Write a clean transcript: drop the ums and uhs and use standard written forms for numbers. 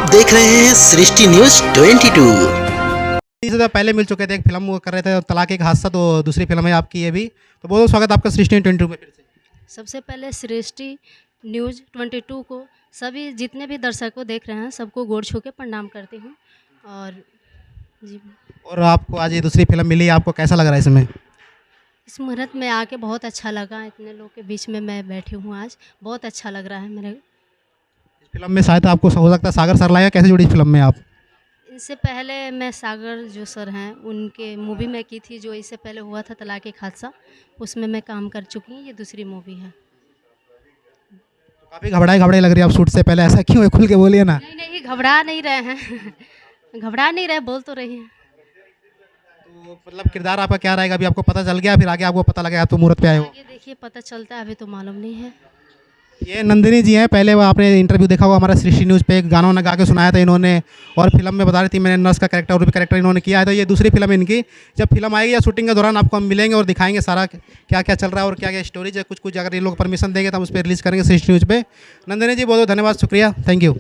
आप देख रहे हैं सृष्टि न्यूज 22। से पहले मिल चुके थे, एक फिल्म वो कर रहे थे तलाक एक हादसा, तो दूसरी फिल्म है आपकी ये भी। तो बहुत बहुत स्वागत आपका सृष्टि 22 में फिर से। सबसे पहले सृष्टि न्यूज़ 22 को सभी जितने भी दर्शकों देख रहे हैं सबको गोड़ छू के प्रणाम करती हूँ। और जी, और आपको आज ये दूसरी फिल्म मिली, आपको कैसा लग रहा है इसमें? इस मुहूर्त में आके बहुत अच्छा लगा। इतने लोग के बीच में मैं बैठी हूँ आज, बहुत अच्छा लग रहा है मेरे। इस फिल्म में शायद आपको हो सकता है सागर सर लाया, कैसे जुड़ी इस फिल्म में आप? इससे पहले मैं सागर जो सर हैं उनके मूवी में की थी, जो इससे पहले हुआ था तलाक एक हादसा, उसमें मैं काम कर चुकी हूँ। ये दूसरी मूवी है। काफ़ी घबराई घबराई लग रही है आप शूट से पहले, ऐसा क्यों है? खुल के बोलिए ना। नहीं नहीं, घबरा नहीं रहे हैं घबरा नहीं रहे, बोल तो रही हैं। तो मतलब किरदार आपका क्या रहेगा, अभी आपको पता चल गया, फिर आगे आपको पता लगा आप तो मुहूर्त पे आए हो? आगे देखिए पता चलता है, अभी तो मालूम नहीं है। ये नंदिनी जी हैं, पहले वो आपने इंटरव्यू देखा होगा हमारा सृष्टि न्यूज़ पे, एक गाना वाना गा के सुनाया था इन्होंने, और फिल्म में बता रही थी मैंने नर्स का कैरेक्टर और भी कैरेक्टर इन्होंने किया है। तो ये दूसरी फिल्म है इनकी। जब फिल्म आएगी या शूटिंग के दौरान आपको हम मिलेंगे और दिखाएंगे सारा क्या क्या चल रहा है और क्या क्या स्टोरीज है। कुछ कुछ अगर ये लोग परमिशन देंगे तो हम उस पर रिलीज़ करेंगे सृष्टि न्यूज़ पे। नंदिनी जी बहुत बहुत धन्यवाद, शुक्रिया, थैंक यू।